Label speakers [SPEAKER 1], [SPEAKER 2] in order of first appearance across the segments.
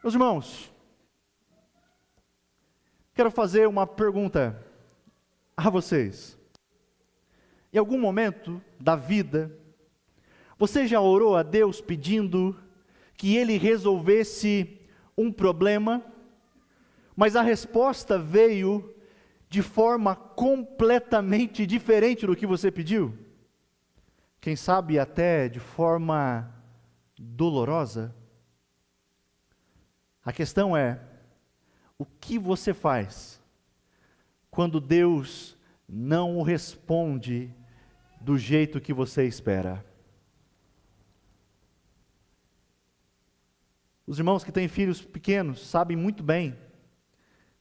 [SPEAKER 1] Meus irmãos, quero fazer uma pergunta a vocês. Em algum momento da vida, você já orou a Deus pedindo que Ele resolvesse um problema, mas a resposta veio de forma completamente diferente do que você pediu? Quem sabe até de forma dolorosa? A questão é, o que você faz quando Deus não responde do jeito que você espera? Os irmãos que têm filhos pequenos sabem muito bem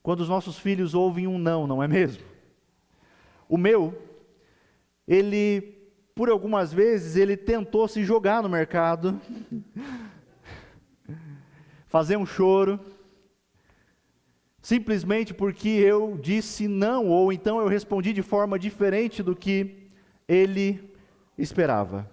[SPEAKER 1] quando os nossos filhos ouvem um não, não é mesmo? O meu, por algumas vezes, ele tentou se jogar no mercado, fazer um choro, simplesmente porque eu disse não, ou então eu respondi de forma diferente do que ele esperava.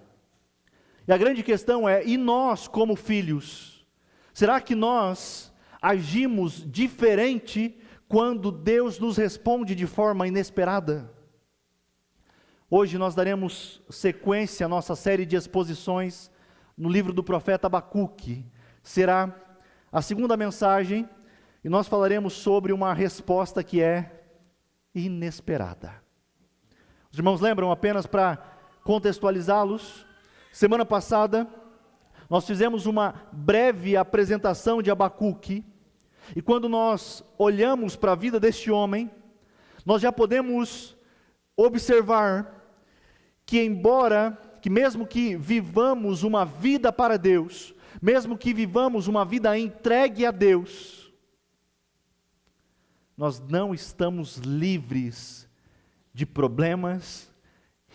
[SPEAKER 1] E a grande questão é, e nós como filhos, será que nós agimos diferente quando Deus nos responde de forma inesperada? Hoje nós daremos sequência à nossa série de exposições no livro do profeta Abacuque. Será a segunda mensagem e nós falaremos sobre uma resposta que é inesperada. Os irmãos lembram, apenas para contextualizá-los, semana passada nós fizemos uma breve apresentação de Abacuque, e quando nós olhamos para a vida deste homem, nós já podemos observar que mesmo que vivamos uma vida para Deus, mesmo que vivamos uma vida entregue a Deus, nós não estamos livres de problemas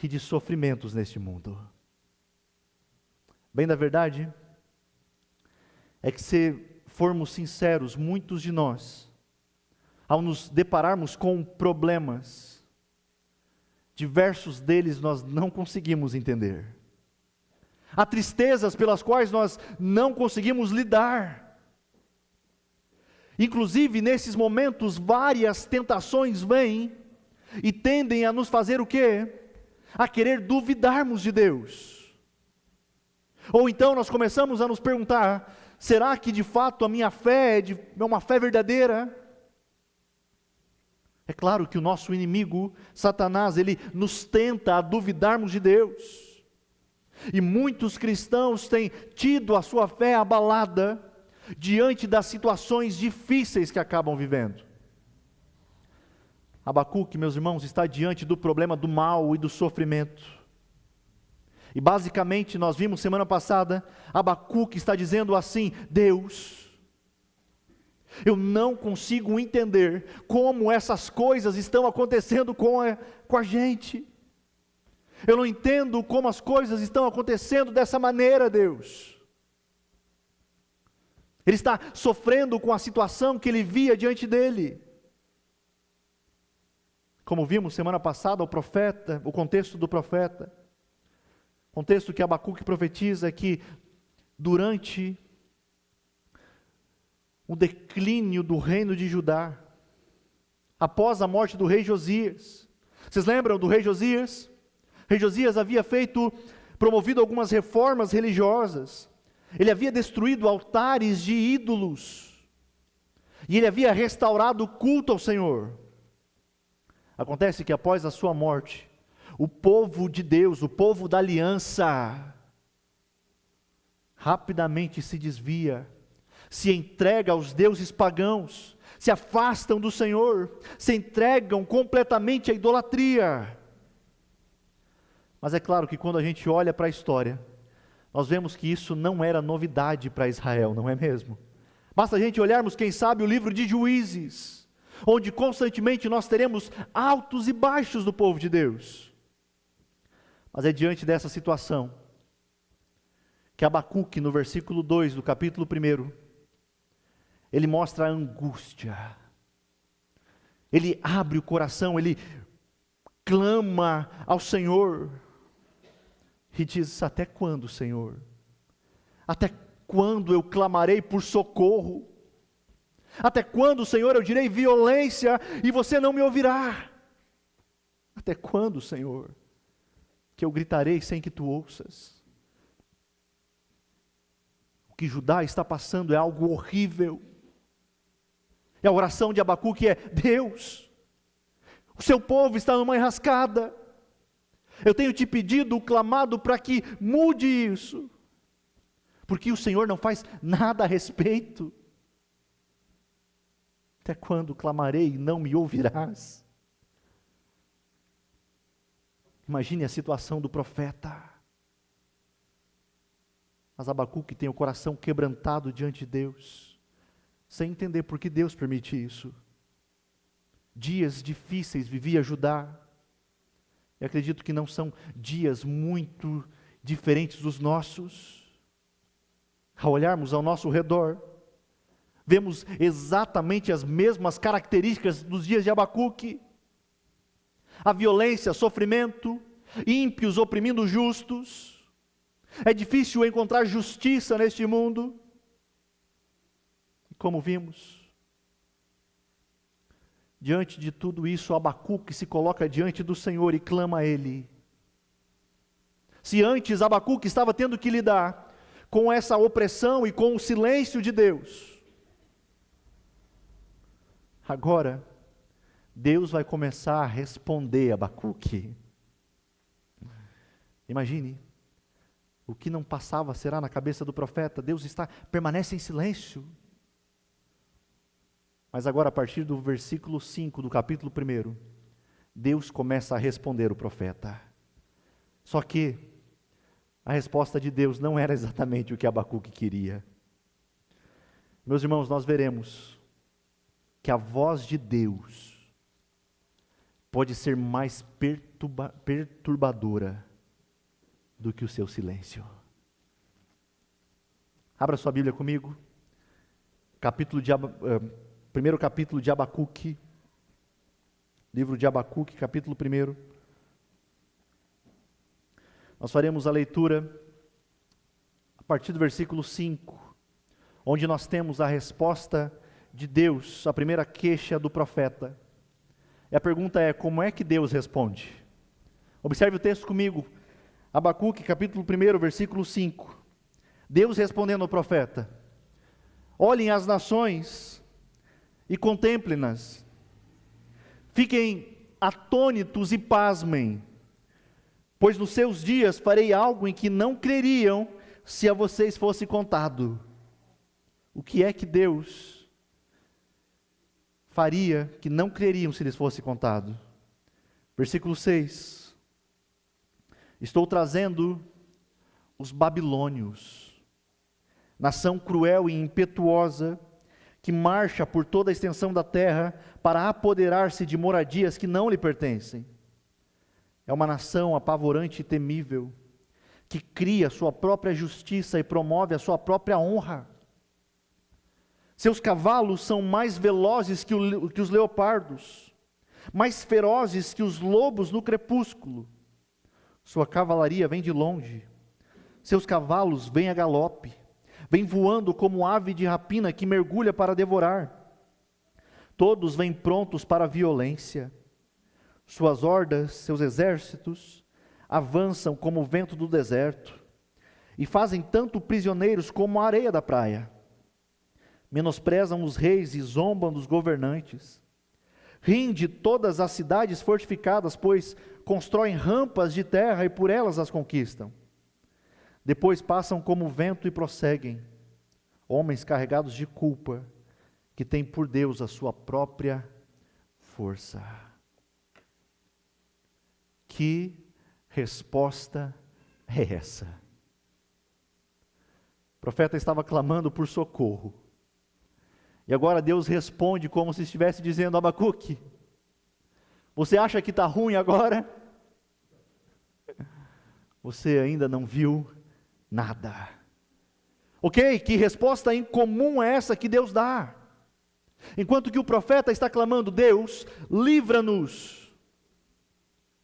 [SPEAKER 1] e de sofrimentos neste mundo. Bem da verdade, é que se formos sinceros, muitos de nós, ao nos depararmos com problemas, diversos deles nós não conseguimos entender. Há tristezas pelas quais nós não conseguimos lidar. Inclusive, nesses momentos, várias tentações vêm e tendem a nos fazer o quê? A querer duvidarmos de Deus. Ou então nós começamos a nos perguntar, será que de fato a minha fé é uma fé verdadeira? É claro que o nosso inimigo, Satanás, ele nos tenta a duvidarmos de Deus. E muitos cristãos têm tido a sua fé abalada diante das situações difíceis que acabam vivendo. Abacuque, meus irmãos, está diante do problema do mal e do sofrimento. E basicamente nós vimos semana passada, Abacuque está dizendo assim: Deus, eu não consigo entender como essas coisas estão acontecendo com a gente. Eu não entendo como as coisas estão acontecendo dessa maneira, Deus. Ele está sofrendo com a situação que ele via diante dele. Como vimos semana passada, o contexto do profeta, o contexto que Abacuque profetiza é que durante o declínio do reino de Judá, após a morte do rei Josias, vocês lembram do rei Josias? O rei Josias havia promovido algumas reformas religiosas, ele havia destruído altares de ídolos, e ele havia restaurado o culto ao Senhor. Acontece que após a sua morte, o povo de Deus, o povo da aliança, rapidamente se desvia, se entrega aos deuses pagãos, se afastam do Senhor, se entregam completamente à idolatria. Mas é claro que quando a gente olha para a história, nós vemos que isso não era novidade para Israel, não é mesmo? Basta a gente olharmos, quem sabe, o livro de Juízes, onde constantemente nós teremos altos e baixos do povo de Deus. Mas é diante dessa situação que Abacuque, no versículo 2 do capítulo 1, ele mostra a angústia, ele abre o coração, ele clama ao Senhor, e diz: até quando, Senhor? Até quando eu clamarei por socorro? Até quando, Senhor, eu direi violência e você não me ouvirá? Até quando, Senhor, que eu gritarei sem que tu ouças? O que Judá está passando é algo horrível. E a oração de Abacuque é: Deus, o seu povo está numa enrascada. Eu tenho te pedido, clamado para que mude isso, porque o Senhor não faz nada a respeito. Até quando clamarei e não me ouvirás? Imagine a situação do profeta. Mas Abacuque tem o coração quebrantado diante de Deus, sem entender por que Deus permite isso. Dias difíceis vivia Judá. E acredito que não são dias muito diferentes dos nossos. Ao olharmos ao nosso redor, vemos exatamente as mesmas características dos dias de Abacuque. A violência, sofrimento, ímpios oprimindo justos. É difícil encontrar justiça neste mundo. E como vimos, diante de tudo isso, Abacuque se coloca diante do Senhor e clama a Ele. Se antes Abacuque estava tendo que lidar com essa opressão e com o silêncio de Deus, agora Deus vai começar a responder a Abacuque. Imagine, o que não passava será na cabeça do profeta. Deus permanece em silêncio. Mas agora, a partir do versículo 5 do capítulo 1, Deus começa a responder o profeta. Só que a resposta de Deus não era exatamente o que Abacuque queria. Meus irmãos, nós veremos que a voz de Deus pode ser mais perturbadora do que o seu silêncio. Abra sua Bíblia comigo. Primeiro capítulo de Abacuque, livro de Abacuque, capítulo 1. Nós faremos a leitura a partir do versículo 5, onde nós temos a resposta de Deus, a primeira queixa do profeta. E a pergunta é: como é que Deus responde? Observe o texto comigo, Abacuque, capítulo 1, versículo 5. Deus respondendo ao profeta: olhem as nações e contemplem-nas, fiquem atônitos e pasmem, pois nos seus dias farei algo em que não creriam se a vocês fosse contado. O que é que Deus faria que não creriam se lhes fosse contado? Versículo 6. Estou trazendo os babilônios, nação cruel e impetuosa, que marcha por toda a extensão da terra para apoderar-se de moradias que não lhe pertencem. É uma nação apavorante e temível, que cria sua própria justiça e promove a sua própria honra. Seus cavalos são mais velozes que os leopardos, mais ferozes que os lobos no crepúsculo. Sua cavalaria vem de longe, seus cavalos vêm a galope, vêm voando como ave de rapina que mergulha para devorar. Todos vêm prontos para a violência. Suas hordas, seus exércitos, avançam como o vento do deserto, e fazem tanto prisioneiros como a areia da praia. Menosprezam os reis e zombam dos governantes. Riem de todas as cidades fortificadas, pois constroem rampas de terra e por elas as conquistam. Depois passam como vento e prosseguem, homens carregados de culpa, que têm por Deus a sua própria força. Que resposta é essa? O profeta estava clamando por socorro, e agora Deus responde como se estivesse dizendo: Abacuque, você acha que está ruim agora? Você ainda não viu nada. Ok, que resposta incomum é essa que Deus dá? Enquanto que o profeta está clamando: Deus, livra-nos.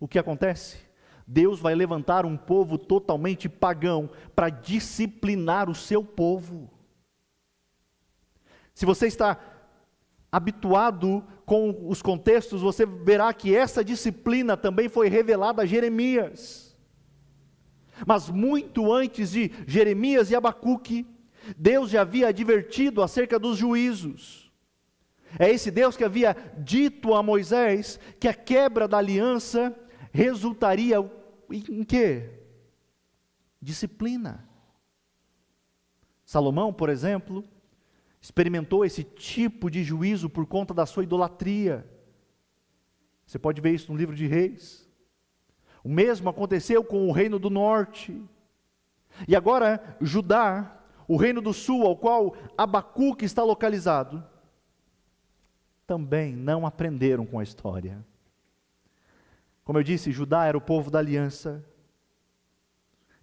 [SPEAKER 1] O que acontece? Deus vai levantar um povo totalmente pagão para disciplinar o seu povo. Se você está habituado com os contextos, você verá que essa disciplina também foi revelada a Jeremias. Mas muito antes de Jeremias e Abacuque, Deus já havia advertido acerca dos juízos. É esse Deus que havia dito a Moisés que a quebra da aliança resultaria em quê? Disciplina. Salomão, por exemplo, experimentou esse tipo de juízo por conta da sua idolatria. Você pode ver isso no livro de Reis. O mesmo aconteceu com o reino do norte. E agora, Judá, o reino do sul, ao qual Abacuque está localizado, também não aprenderam com a história. Como eu disse, Judá era o povo da aliança.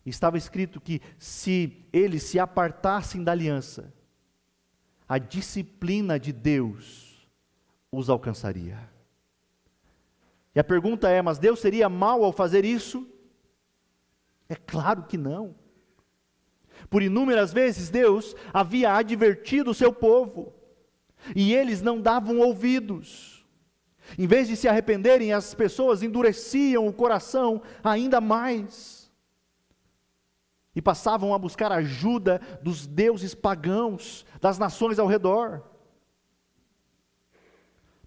[SPEAKER 1] Estava escrito que se eles se apartassem da aliança, a disciplina de Deus os alcançaria. E a pergunta é, mas Deus seria mau ao fazer isso? É claro que não. Por inúmeras vezes Deus havia advertido o seu povo, e eles não davam ouvidos. Em vez de se arrependerem, as pessoas endureciam o coração ainda mais, e passavam a buscar ajuda dos deuses pagãos, das nações ao redor.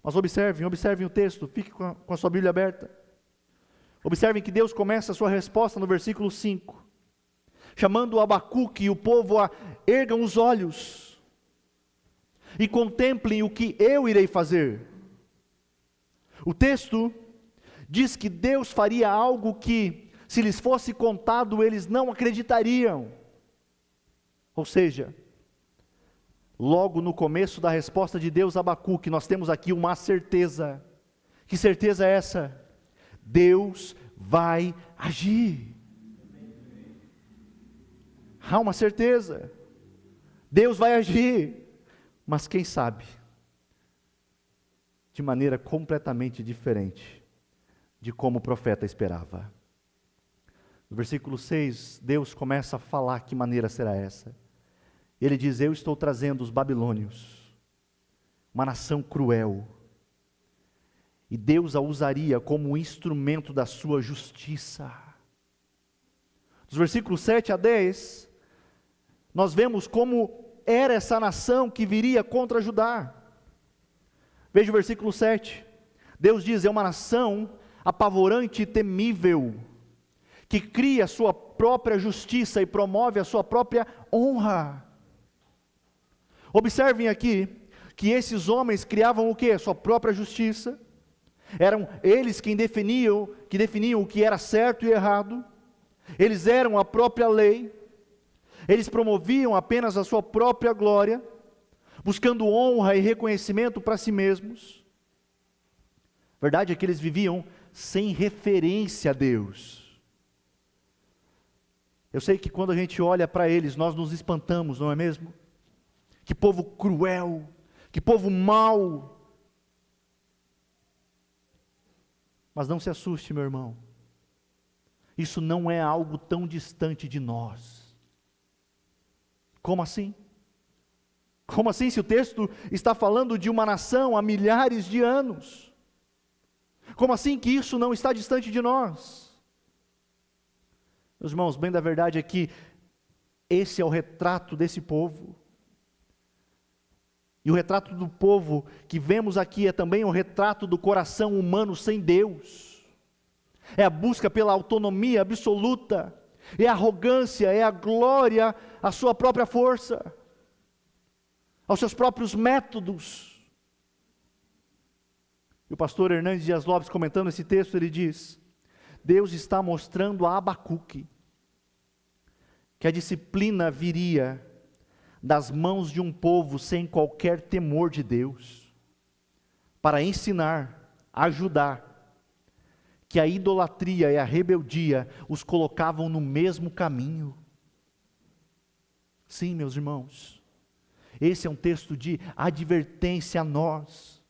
[SPEAKER 1] Mas observem o texto, fique com a sua Bíblia aberta. Observem que Deus começa a sua resposta no versículo 5, chamando Abacuque e o povo a ergam os olhos, e contemplem o que eu irei fazer. O texto diz que Deus faria algo que, se lhes fosse contado, eles não acreditariam. Ou seja, logo no começo da resposta de Deus a Abacuque, nós temos aqui uma certeza. Que certeza é essa? Deus vai agir. Há uma certeza. Deus vai agir. Mas quem sabe, de maneira completamente diferente de como o profeta esperava. No versículo 6, Deus começa a falar que maneira será essa. Ele diz, eu estou trazendo os babilônios, uma nação cruel, e Deus a usaria como instrumento da sua justiça. Dos versículos 7 a 10, nós vemos como era essa nação que viria contra Judá. Veja o versículo 7, Deus diz, é uma nação apavorante e temível, que cria a sua própria justiça e promove a sua própria honra. Observem aqui, que esses homens criavam o quê? A sua própria justiça, eram eles quem definiam o que era certo e errado, eles eram a própria lei, eles promoviam apenas a sua própria glória, buscando honra e reconhecimento para si mesmos. A verdade é que eles viviam sem referência a Deus. Eu sei que quando a gente olha para eles, nós nos espantamos, não é mesmo? Que povo cruel, que povo mau. Mas não se assuste, meu irmão. Isso não é algo tão distante de nós. Como assim? Como assim, se o texto está falando de uma nação há milhares de anos? Como assim que isso não está distante de nós? Meus irmãos, bem da verdade é que esse é o retrato desse povo. E o retrato do povo que vemos aqui é também o retrato do coração humano sem Deus. É a busca pela autonomia absoluta, é a arrogância, é a glória à sua própria força, aos seus próprios métodos. E o pastor Hernandes Dias Lopes, comentando esse texto, ele diz, Deus está mostrando a Abacuque que a disciplina viria das mãos de um povo sem qualquer temor de Deus, para ensinar, ajudar, que a idolatria e a rebeldia os colocavam no mesmo caminho. Sim, meus irmãos, esse é um texto de advertência a nós,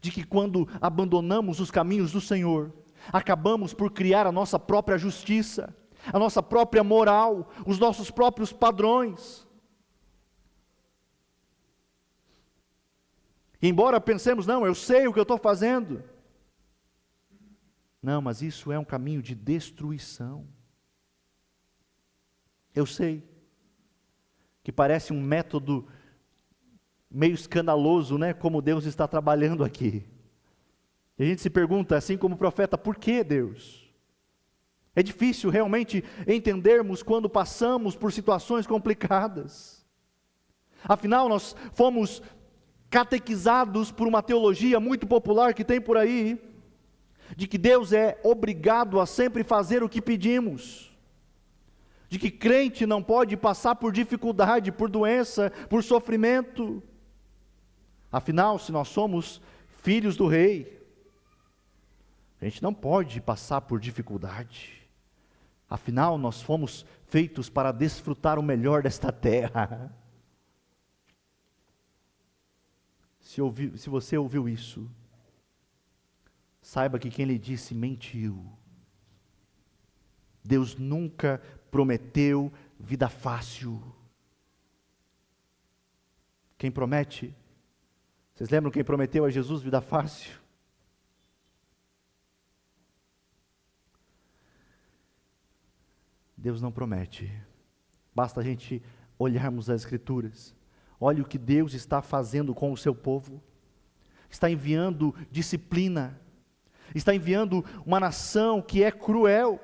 [SPEAKER 1] de que quando abandonamos os caminhos do Senhor, acabamos por criar a nossa própria justiça, a nossa própria moral, os nossos próprios padrões. E embora pensemos, não, eu sei o que eu estou fazendo. Não, mas isso é um caminho de destruição. Eu sei que parece um método meio escandaloso, né? Como Deus está trabalhando aqui. E a gente se pergunta, assim como o profeta, por que Deus? É difícil realmente entendermos quando passamos por situações complicadas. Afinal, nós fomos catequizados por uma teologia muito popular que tem por aí, de que Deus é obrigado a sempre fazer o que pedimos, de que crente não pode passar por dificuldade, por doença, por sofrimento. Afinal, se nós somos filhos do rei, a gente não pode passar por dificuldade. Afinal, nós fomos feitos para desfrutar o melhor desta terra. Se você ouviu isso, saiba que quem lhe disse mentiu. Deus nunca prometeu vida fácil. Quem promete? Vocês lembram quem prometeu a Jesus vida fácil? Deus não promete. Basta a gente olharmos as Escrituras. Olha o que Deus está fazendo com o seu povo. Está enviando disciplina. Está enviando uma nação que é cruel.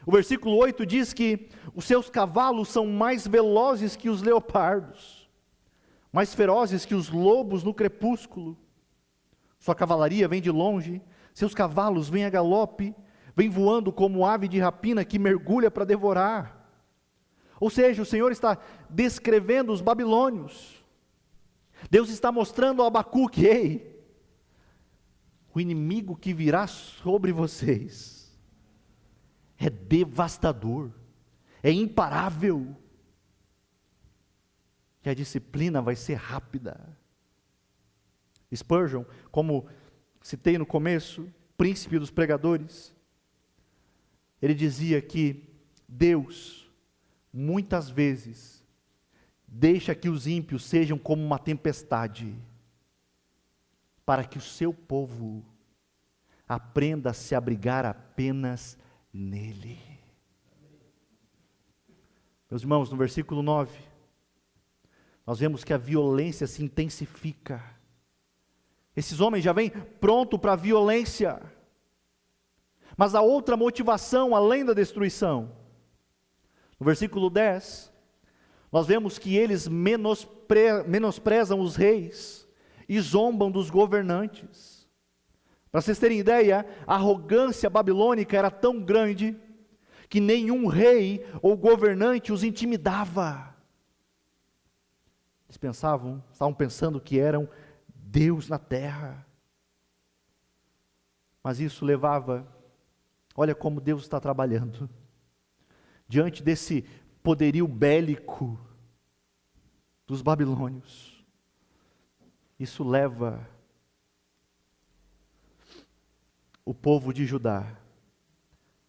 [SPEAKER 1] O versículo 8 diz que os seus cavalos são mais velozes que os leopardos, mais ferozes que os lobos no crepúsculo. Sua cavalaria vem de longe, seus cavalos vêm a galope, vem voando como ave de rapina que mergulha para devorar. Ou seja, o Senhor está descrevendo os babilônios. Deus está mostrando a Abacuque, ei, o inimigo que virá sobre vocês é devastador, é imparável, e a disciplina vai ser rápida. Spurgeon, como citei no começo, príncipe dos pregadores, ele dizia que Deus, muitas vezes, deixa que os ímpios sejam como uma tempestade, para que o seu povo aprenda a se abrigar apenas nele. Meus irmãos, no versículo 9, nós vemos que a violência se intensifica. Esses homens já vêm pronto para a violência, mas há outra motivação além da destruição. No versículo 10, nós vemos que eles menosprezam os reis e zombam dos governantes. Para vocês terem ideia, a arrogância babilônica era tão grande que nenhum rei ou governante os intimidava. Eles estavam pensando que eram Deus na terra. Mas isso levava, olha como Deus está trabalhando. Diante desse poderio bélico dos babilônios, isso leva o povo de Judá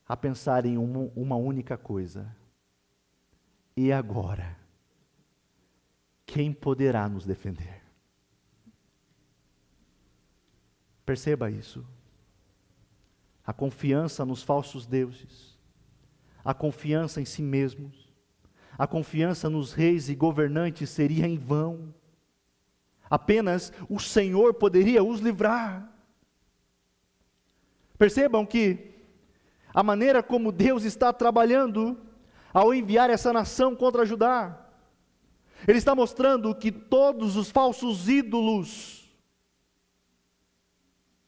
[SPEAKER 1] a pensar em uma única coisa: e agora? Quem poderá nos defender? Perceba isso. A confiança nos falsos deuses, a confiança em si mesmos, a confiança nos reis e governantes seria em vão. Apenas o Senhor poderia os livrar. Percebam que a maneira como Deus está trabalhando ao enviar essa nação contra Judá, Ele está mostrando que todos os falsos ídolos,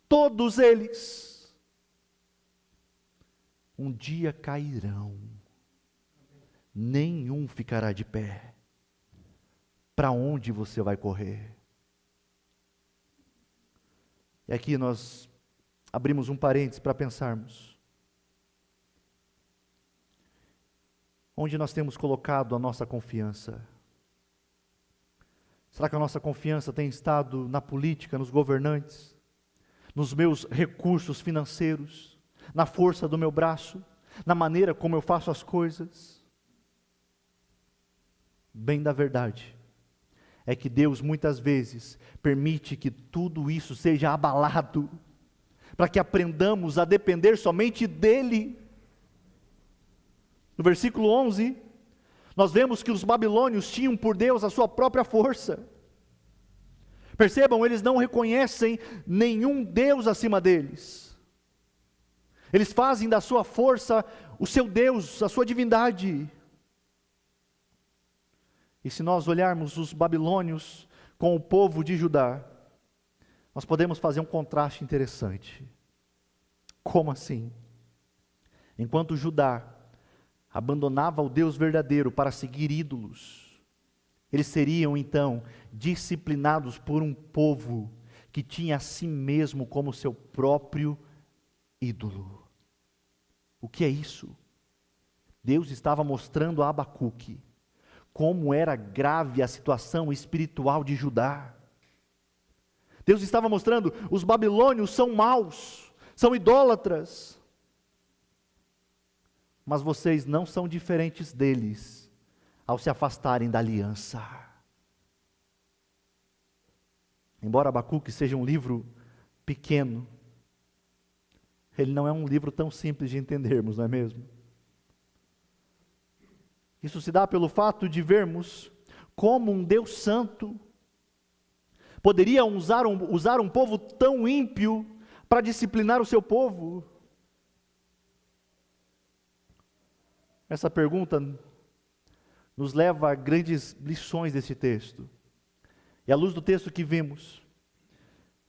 [SPEAKER 1] todos eles, um dia cairão, nenhum ficará de pé. Para onde você vai correr? E aqui nós abrimos um parênteses para pensarmos. Onde nós temos colocado a nossa confiança? Será que a nossa confiança tem estado na política, nos governantes, nos meus recursos financeiros, na força do meu braço, na maneira como eu faço as coisas? Bem da verdade é que Deus muitas vezes permite que tudo isso seja abalado, para que aprendamos a depender somente dEle. No versículo 11, nós vemos que os babilônios tinham por Deus a sua própria força. Percebam, eles não reconhecem nenhum Deus acima deles. Eles fazem da sua força o seu Deus, a sua divindade. E se nós olharmos os babilônios com o povo de Judá, nós podemos fazer um contraste interessante. Como assim? Enquanto Judá abandonava o Deus verdadeiro para seguir ídolos, eles seriam então disciplinados por um povo que tinha a si mesmo como seu próprio ídolo. O que é isso? Deus estava mostrando a Abacuque como era grave a situação espiritual de Judá. Deus estava mostrando: os babilônios são maus, são idólatras, mas vocês não são diferentes deles ao se afastarem da aliança. Embora Abacuque seja um livro pequeno, ele não é um livro tão simples de entendermos, não é mesmo? Isso se dá pelo fato de vermos como um Deus santo poderia usar um povo tão ímpio para disciplinar o seu povo. Essa pergunta nos leva a grandes lições desse texto. E à luz do texto que vimos,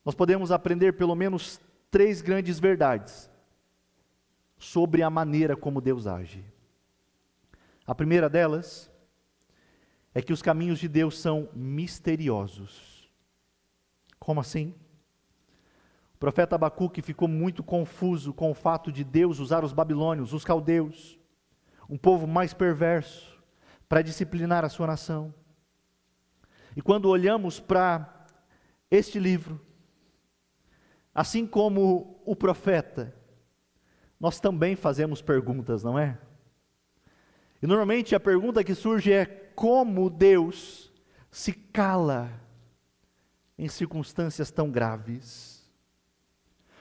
[SPEAKER 1] nós podemos aprender pelo menos 3 grandes verdades sobre a maneira como Deus age. A primeira delas é que os caminhos de Deus são misteriosos. Como assim? O profeta Abacuque ficou muito confuso com o fato de Deus usar os babilônios, os caldeus, um povo mais perverso, para disciplinar a sua nação. E quando olhamos para este livro, assim como o profeta, nós também fazemos perguntas, não é? E normalmente a pergunta que surge é: como Deus se cala em circunstâncias tão graves?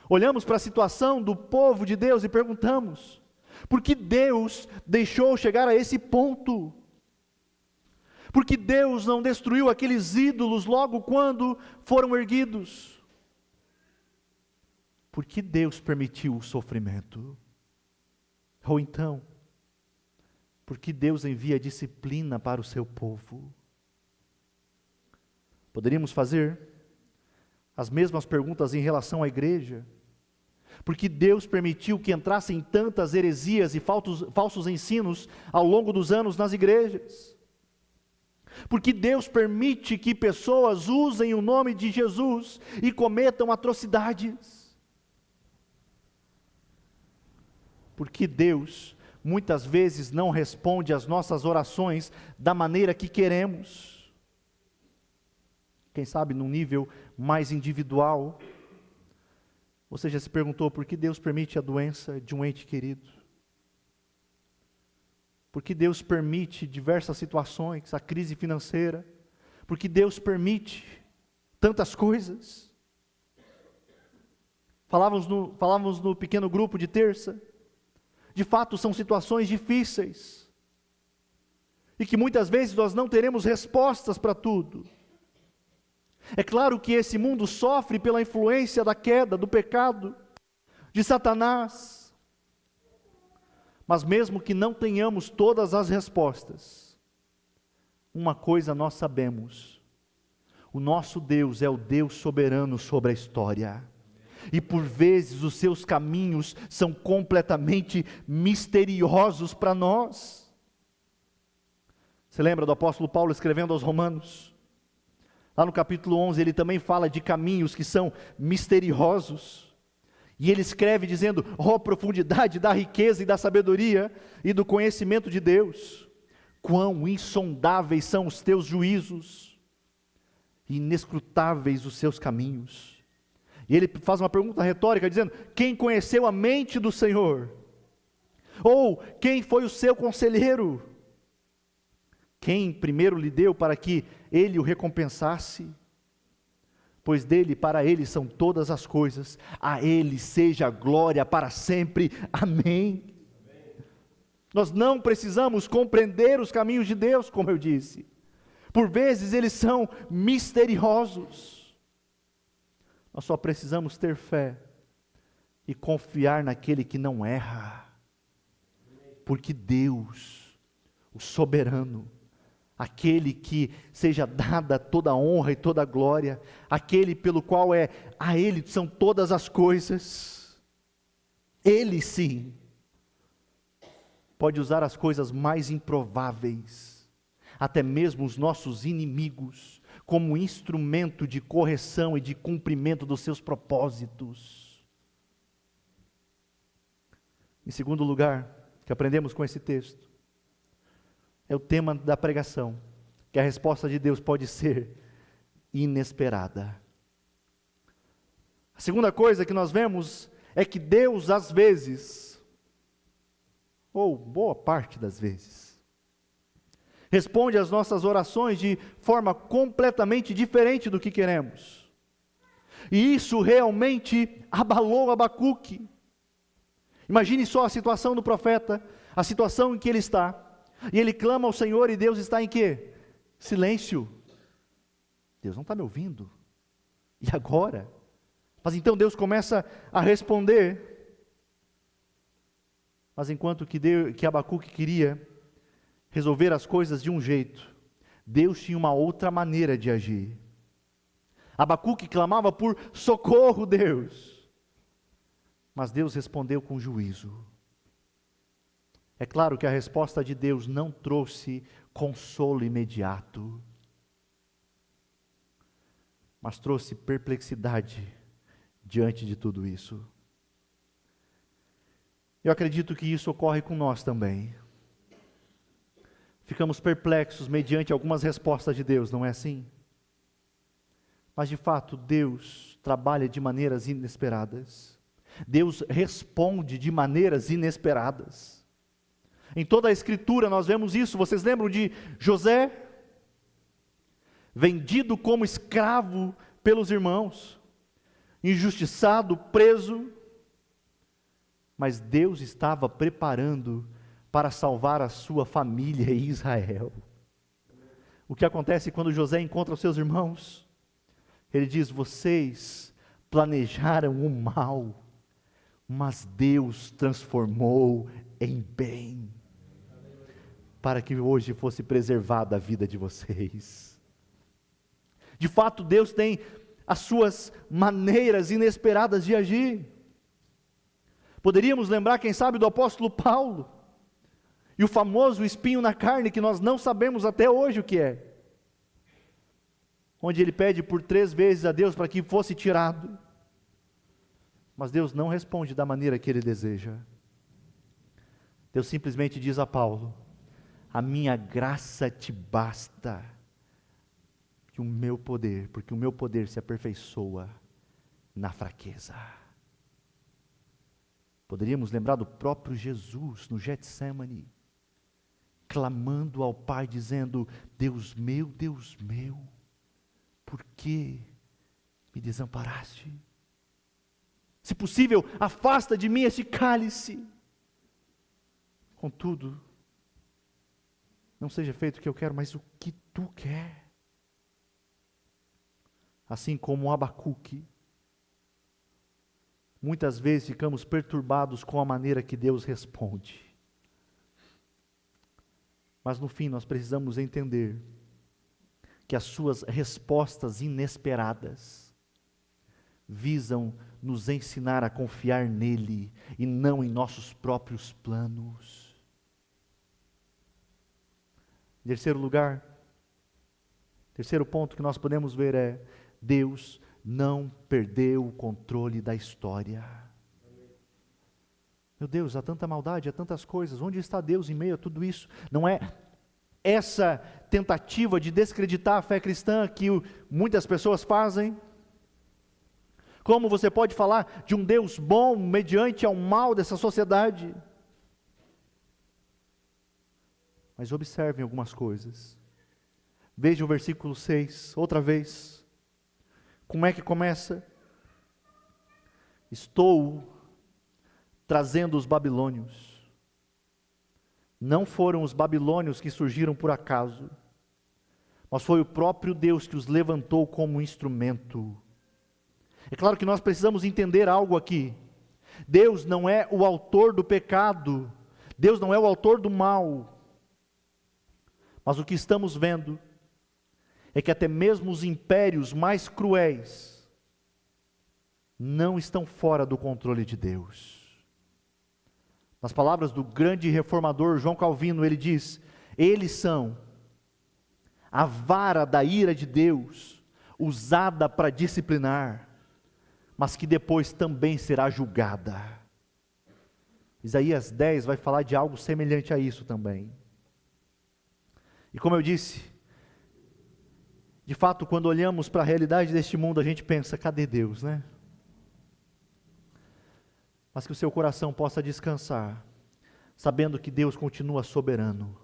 [SPEAKER 1] Olhamos para a situação do povo de Deus e perguntamos: por que Deus deixou chegar a esse ponto? Por que Deus não destruiu aqueles ídolos logo quando foram erguidos? Por que Deus permitiu o sofrimento? Ou então, por que Deus envia disciplina para o seu povo? Poderíamos fazer as mesmas perguntas em relação à igreja. Por que Deus permitiu que entrassem tantas heresias e falsos ensinos ao longo dos anos nas igrejas? Por que Deus permite que pessoas usem o nome de Jesus e cometam atrocidades? Por que Deus muitas vezes não responde às nossas orações da maneira que queremos? Quem sabe num nível mais individual, você já se perguntou por que Deus permite a doença de um ente querido? Por que Deus permite diversas situações, a crise financeira? Por que Deus permite tantas coisas? Falávamos no pequeno grupo de terça. De fato, são situações difíceis, e que muitas vezes nós não teremos respostas para tudo. É claro que esse mundo sofre pela influência da queda, do pecado, de Satanás. Mas mesmo que não tenhamos todas as respostas, uma coisa nós sabemos: o nosso Deus é o Deus soberano sobre a história. E por vezes os seus caminhos são completamente misteriosos para nós. Você lembra do apóstolo Paulo escrevendo aos Romanos? Lá no capítulo 11 ele também fala de caminhos que são misteriosos. E ele escreve dizendo: ó profundidade da riqueza e da sabedoria e do conhecimento de Deus, quão insondáveis são os teus juízos, e inescrutáveis os seus caminhos. E ele faz uma pergunta retórica dizendo: quem conheceu a mente do Senhor? Ou quem foi o seu conselheiro? Quem primeiro lhe deu para que ele o recompensasse? Pois dele, para ele são todas as coisas, a ele seja a glória para sempre. Amém. Nós não precisamos compreender os caminhos de Deus, como eu disse. Por vezes eles são misteriosos. Nós só precisamos ter fé e confiar naquele que não erra. Porque Deus, o soberano, aquele que seja dada toda a honra e toda a glória, aquele pelo qual a Ele são todas as coisas, Ele sim, pode usar as coisas mais improváveis, até mesmo os nossos inimigos, como instrumento de correção e de cumprimento dos seus propósitos. Em segundo lugar, que aprendemos com esse texto, é o tema da pregação, que a resposta de Deus pode ser inesperada. A segunda coisa que nós vemos é que Deus, às vezes, ou boa parte das vezes, responde às nossas orações de forma completamente diferente do que queremos. E isso realmente abalou Abacuque. Imagine só a situação do profeta, a situação em que ele está. E ele clama ao Senhor e Deus está em quê? Silêncio. Deus não está me ouvindo. E agora? Mas então Deus começa a responder. Mas enquanto que Abacuque queria resolver as coisas de um jeito, Deus tinha uma outra maneira de agir. Abacuque clamava por socorro, Deus. Mas Deus respondeu com juízo. É claro que a resposta de Deus não trouxe consolo imediato, mas trouxe perplexidade diante de tudo isso. Eu acredito que isso ocorre com nós também. Ficamos perplexos mediante algumas respostas de Deus, não é assim? Mas de fato, Deus trabalha de maneiras inesperadas. Deus responde de maneiras inesperadas. Em toda a Escritura nós vemos isso. Vocês lembram de José? Vendido como escravo pelos irmãos, injustiçado, preso, mas Deus estava preparando para salvar a sua família em Israel. O que acontece quando José encontra os seus irmãos? Ele diz: vocês planejaram o mal, mas Deus transformou em bem, para que hoje fosse preservada a vida de vocês. De fato, Deus tem as suas maneiras inesperadas de agir. Poderíamos lembrar, quem sabe, do apóstolo Paulo, e o famoso espinho na carne, que nós não sabemos até hoje o que é, onde ele pede por 3 vezes a Deus para que fosse tirado, mas Deus não responde da maneira que ele deseja. Deus simplesmente diz a Paulo: a minha graça te basta, que o meu poder, porque o meu poder se aperfeiçoa na fraqueza. Poderíamos lembrar do próprio Jesus no Getsêmani, clamando ao Pai, dizendo: Deus meu, por que me desamparaste? Se possível, afasta de mim esse cálice. Contudo, não seja feito o que eu quero, mas o que tu quer. Assim como Abacuque, muitas vezes ficamos perturbados com a maneira que Deus responde. Mas no fim nós precisamos entender que as suas respostas inesperadas visam nos ensinar a confiar nele e não em nossos próprios planos. Em terceiro lugar, terceiro ponto que nós podemos ver é: Deus não perdeu o controle da história. Meu Deus, há tanta maldade, há tantas coisas, onde está Deus em meio a tudo isso? Não é essa tentativa de descreditar a fé cristã que muitas pessoas fazem? Como você pode falar de um Deus bom mediante ao mal dessa sociedade? Mas observem algumas coisas. Veja o versículo 6, outra vez. Como é que começa? Estou trazendo os babilônios. Não foram os babilônios que surgiram por acaso, mas foi o próprio Deus que os levantou como instrumento. É claro que nós precisamos entender algo aqui. Deus não é o autor do pecado, Deus não é o autor do mal. Mas o que estamos vendo é que até mesmo os impérios mais cruéis não estão fora do controle de Deus. Nas palavras do grande reformador João Calvino, ele diz: eles são a vara da ira de Deus, usada para disciplinar, mas que depois também será julgada. Isaías 10 vai falar de algo semelhante a isso também. E como eu disse, de fato, quando olhamos para a realidade deste mundo, a gente pensa, cadê Deus, né? Mas que o seu coração possa descansar, sabendo que Deus continua soberano,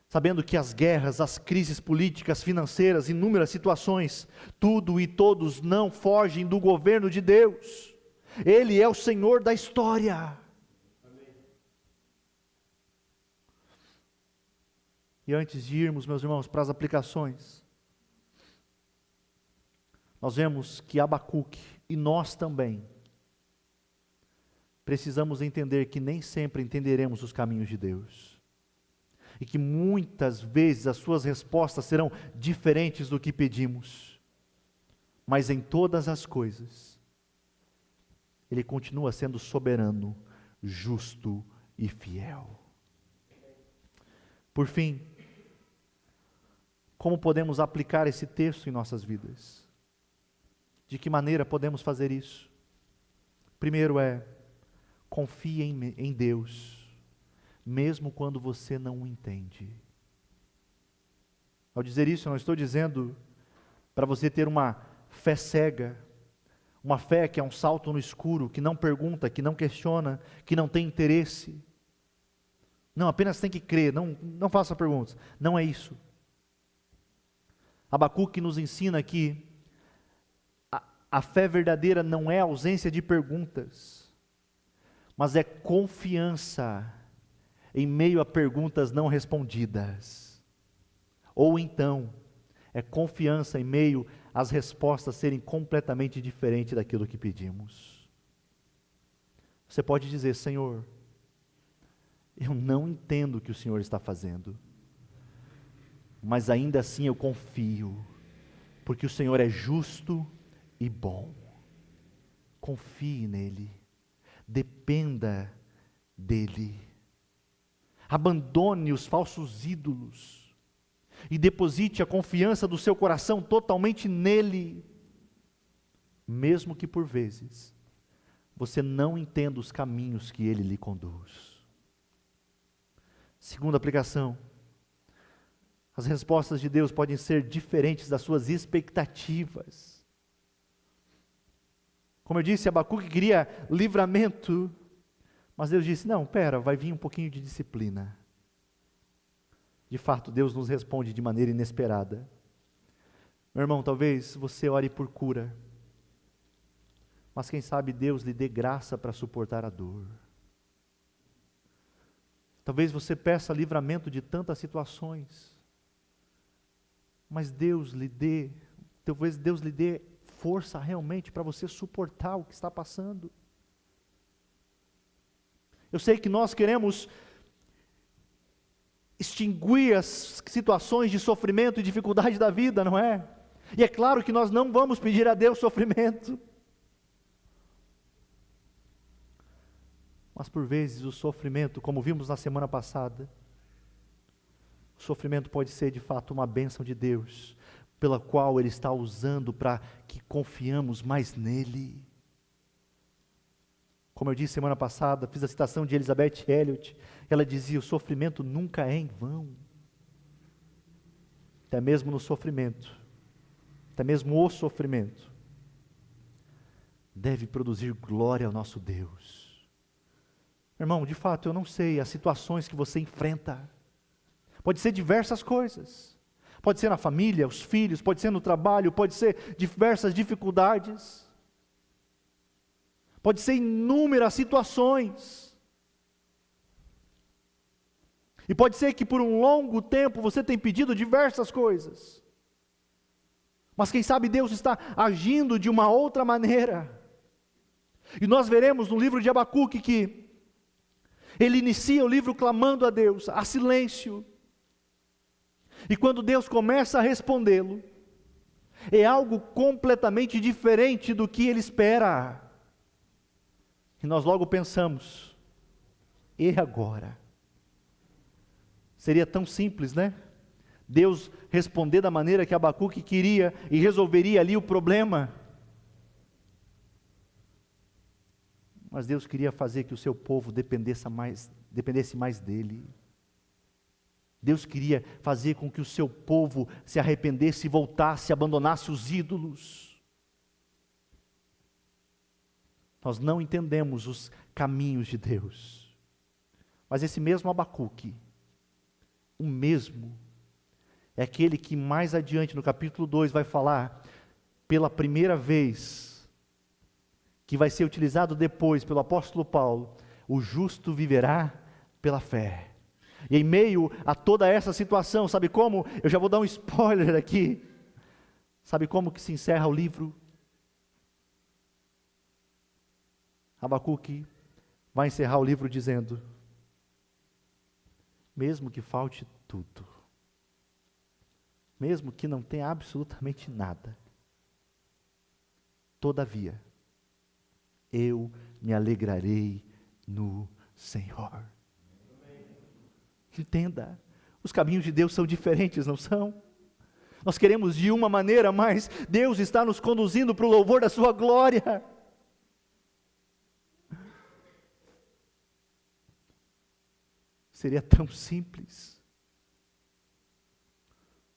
[SPEAKER 1] sabendo que as guerras, as crises políticas, financeiras, inúmeras situações, tudo e todos não fogem do governo de Deus. Ele é o Senhor da história. Amém. E antes de irmos, meus irmãos, para as aplicações, nós vemos que Abacuque, e nós também, precisamos entender que nem sempre entenderemos os caminhos de Deus. E que muitas vezes as suas respostas serão diferentes do que pedimos. Mas em todas as coisas, Ele continua sendo soberano, justo e fiel. Por fim, como podemos aplicar esse texto em nossas vidas? De que maneira podemos fazer isso? Primeiro confie em Deus, mesmo quando você não o entende. Ao dizer isso, eu não estou dizendo para você ter uma fé cega, uma fé que é um salto no escuro, que não pergunta, que não questiona, que não tem interesse. Não, apenas tem que crer, não faça perguntas. Não é isso. Abacuque nos ensina que a fé verdadeira não é ausência de perguntas, mas é confiança em meio a perguntas não respondidas. Ou então, é confiança em meio às respostas serem completamente diferentes daquilo que pedimos. Você pode dizer: Senhor, eu não entendo o que o Senhor está fazendo, mas ainda assim eu confio, porque o Senhor é justo e bom. Confie nele, dependa dele, abandone os falsos ídolos e deposite a confiança do seu coração totalmente nele, mesmo que por vezes você não entenda os caminhos que ele lhe conduz. Segunda aplicação: as respostas de Deus podem ser diferentes das suas expectativas. Como eu disse, Abacuque queria livramento, mas Deus disse: não, vai vir um pouquinho de disciplina. De fato, Deus nos responde de maneira inesperada. Meu irmão, talvez você ore por cura, mas quem sabe Deus lhe dê graça para suportar a dor. Talvez você peça livramento de tantas situações, mas talvez Deus lhe dê força realmente para você suportar o que está passando. Eu sei que nós queremos extinguir as situações de sofrimento e dificuldade da vida, não é? E é claro que nós não vamos pedir a Deus sofrimento. Mas por vezes o sofrimento, como vimos na semana passada, o sofrimento pode ser de fato uma bênção de Deus, pela qual Ele está usando para que confiamos mais nele. Como eu disse semana passada, fiz a citação de Elizabeth Elliot, ela dizia: o sofrimento nunca é em vão. Até mesmo no sofrimento, até mesmo o sofrimento, deve produzir glória ao nosso Deus. Irmão, de fato eu não sei as situações que você enfrenta, Pode ser diversas coisas. Pode ser na família, os filhos, pode ser no trabalho, pode ser diversas dificuldades. Pode ser inúmeras situações. E pode ser que por um longo tempo você tenha pedido diversas coisas. Mas quem sabe Deus está agindo de uma outra maneira. E nós veremos no livro de Abacuque que ele inicia o livro clamando a Deus, há silêncio. E quando Deus começa a respondê-lo, é algo completamente diferente do que ele espera. E nós logo pensamos, e agora? Seria tão simples, né? Deus responder da maneira que Abacuque queria e resolveria ali o problema. Mas Deus queria fazer que o seu povo dependesse mais dele. Deus queria fazer com que o seu povo se arrependesse, voltasse, abandonasse os ídolos. Nós não entendemos os caminhos de Deus. Mas esse mesmo Abacuque, o mesmo, é aquele que mais adiante no capítulo 2 vai falar, pela primeira vez, que vai ser utilizado depois pelo apóstolo Paulo, o justo viverá pela fé. E em meio a toda essa situação, sabe como? Eu já vou dar um spoiler aqui. Sabe como que se encerra o livro? Abacuque vai encerrar o livro dizendo, mesmo que falte tudo, mesmo que não tenha absolutamente nada, todavia, eu me alegrarei no Senhor. Entenda, os caminhos de Deus são diferentes, não são? Nós queremos de uma maneira, mas Deus está nos conduzindo para o louvor da sua glória. Seria tão simples.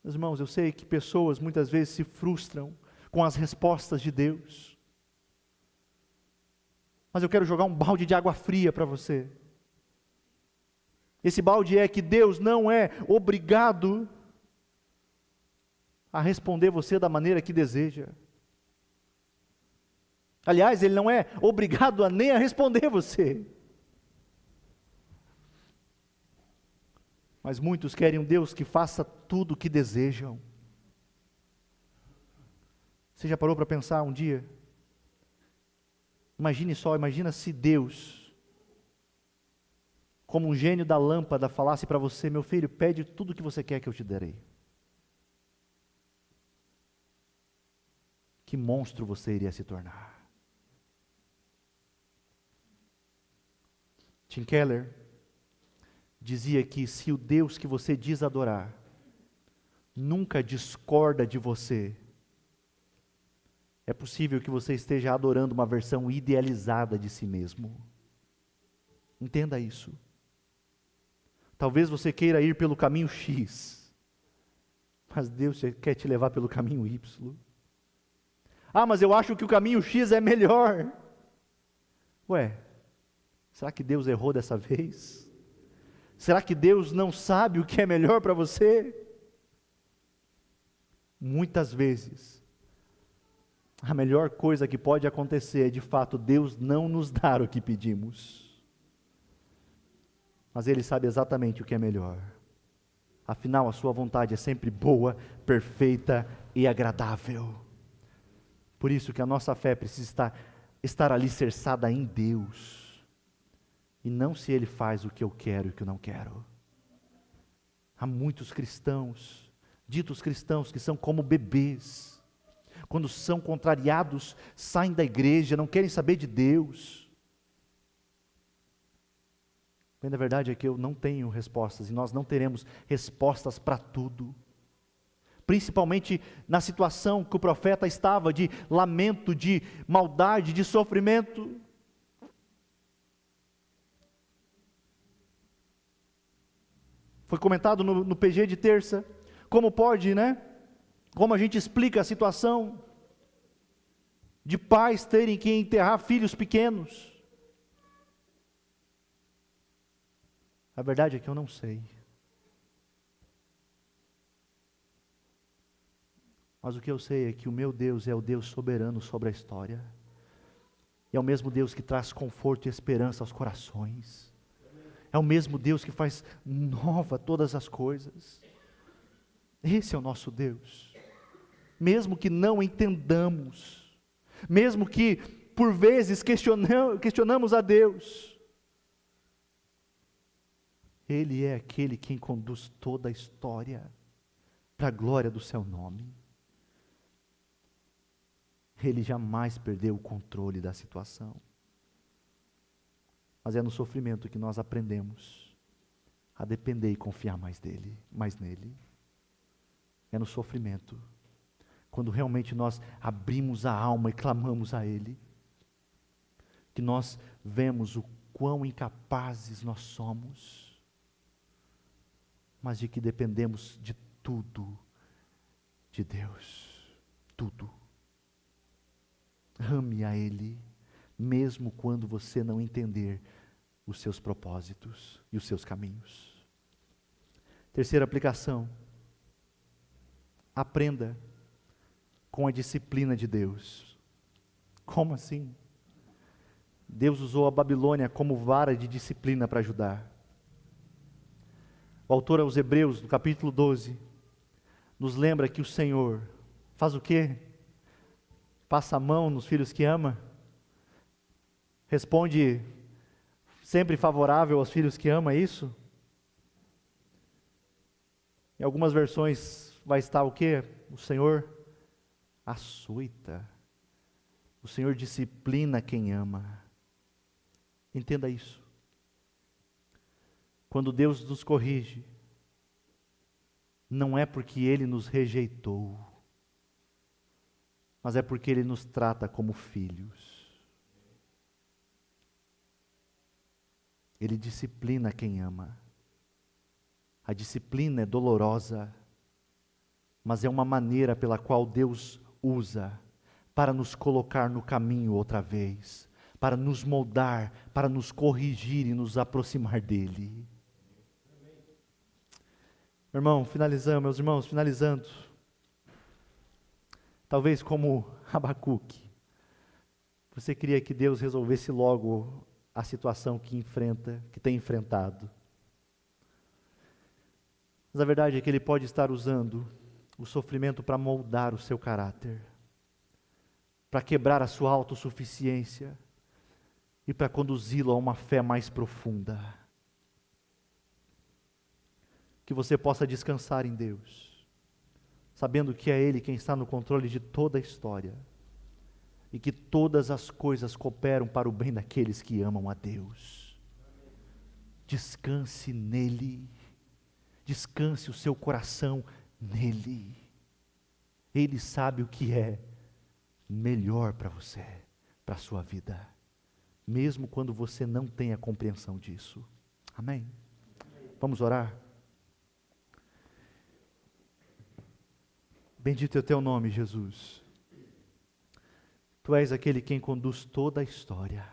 [SPEAKER 1] Meus irmãos, eu sei que pessoas muitas vezes se frustram com as respostas de Deus. Mas eu quero jogar um balde de água fria para você. Esse balde é que Deus não é obrigado a responder você da maneira que deseja. Aliás, Ele não é obrigado nem a responder você. Mas muitos querem um Deus que faça tudo o que desejam. Você já parou para pensar um dia? Imagina se Deus, como um gênio da lâmpada, falasse para você, meu filho, pede tudo o que você quer que eu te darei. Que monstro você iria se tornar. Tim Keller dizia que se o Deus que você diz adorar nunca discorda de você, é possível que você esteja adorando uma versão idealizada de si mesmo. Entenda isso. Talvez você queira ir pelo caminho X, mas Deus quer te levar pelo caminho Y. Ah, mas eu acho que o caminho X é melhor. Ué, será que Deus errou dessa vez? Será que Deus não sabe o que é melhor para você? Muitas vezes, a melhor coisa que pode acontecer é, de fato, Deus não nos dar o que pedimos. Mas Ele sabe exatamente o que é melhor. Afinal, a sua vontade é sempre boa, perfeita e agradável. Por isso que a nossa fé precisa estar alicerçada em Deus. E não se Ele faz o que eu quero e o que eu não quero. Há muitos cristãos, ditos cristãos, que são como bebês. Quando são contrariados, saem da igreja, não querem saber de Deus. Mas a verdade é que eu não tenho respostas, e nós não teremos respostas para tudo. Principalmente na situação que o profeta estava, de lamento, de maldade, de sofrimento. Foi comentado no PG de terça, como pode, né? Como a gente explica a situação de pais terem que enterrar filhos pequenos. A verdade é que eu não sei. Mas o que eu sei é que o meu Deus é o Deus soberano sobre a história. É o mesmo Deus que traz conforto e esperança aos corações. É o mesmo Deus que faz nova todas as coisas. Esse é o nosso Deus. Mesmo que não entendamos, mesmo que por vezes questionamos a Deus, Ele é aquele quem conduz toda a história para a glória do seu nome. Ele jamais perdeu o controle da situação. Mas é no sofrimento que nós aprendemos a depender e confiar mais nele. É no sofrimento, quando realmente nós abrimos a alma e clamamos a Ele, que nós vemos o quão incapazes nós somos, mas de que dependemos de tudo de Deus, tudo. Ame a Ele, mesmo quando você não entender os seus propósitos e os seus caminhos. Terceira aplicação: aprenda com a disciplina de Deus. Como assim? Deus usou a Babilônia como vara de disciplina para ajudar. O autor aos Hebreus, no capítulo 12, nos lembra que o Senhor faz o quê? Passa a mão nos filhos que ama? Responde sempre favorável aos filhos que ama, é isso? Em algumas versões vai estar o quê? O Senhor açoita. O Senhor disciplina quem ama. Entenda isso. Quando Deus nos corrige, não é porque Ele nos rejeitou, mas é porque Ele nos trata como filhos. Ele disciplina quem ama. A disciplina é dolorosa, mas é uma maneira pela qual Deus usa para nos colocar no caminho outra vez, para nos moldar, para nos corrigir e nos aproximar dEle. Meus irmãos, finalizando. Talvez como Abacuque, você queria que Deus resolvesse logo a situação que tem enfrentado. Mas a verdade é que Ele pode estar usando o sofrimento para moldar o seu caráter, para quebrar a sua autossuficiência e para conduzi-lo a uma fé mais profunda. Que você possa descansar em Deus, sabendo que é Ele quem está no controle de toda a história e que todas as coisas cooperam para o bem daqueles que amam a Deus. Descanse nele, descanse o seu coração nele. Ele sabe o que é melhor para você, para a sua vida, mesmo quando você não tenha compreensão disso. Amém? Vamos orar? Bendito é o teu nome, Jesus. Tu és aquele quem conduz toda a história.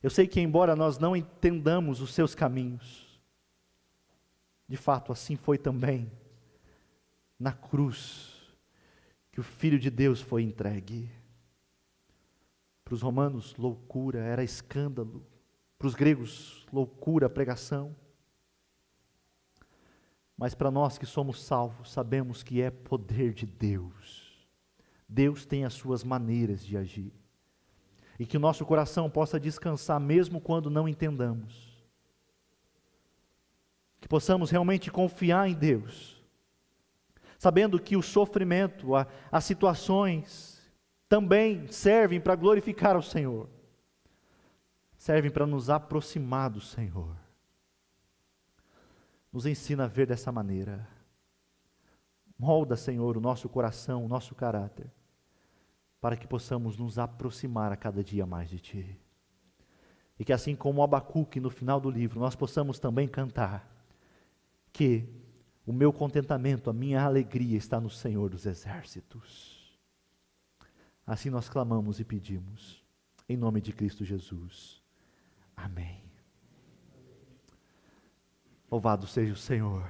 [SPEAKER 1] Eu sei que embora nós não entendamos os seus caminhos, de fato assim foi também na cruz que o Filho de Deus foi entregue. Para os romanos, loucura, era escândalo. Para os gregos, loucura, pregação. Mas para nós que somos salvos, sabemos que é poder de Deus. Deus tem as suas maneiras de agir. E que o nosso coração possa descansar mesmo quando não entendamos. Que possamos realmente confiar em Deus. Sabendo que o sofrimento, as situações, também servem para glorificar o Senhor. Servem para nos aproximar do Senhor. Nos ensina a ver dessa maneira. Molda, Senhor, o nosso coração, o nosso caráter, para que possamos nos aproximar a cada dia mais de Ti. E que assim como Abacuque no final do livro, nós possamos também cantar que o meu contentamento, a minha alegria está no Senhor dos Exércitos. Assim nós clamamos e pedimos, em nome de Cristo Jesus. Amém. Louvado seja o Senhor.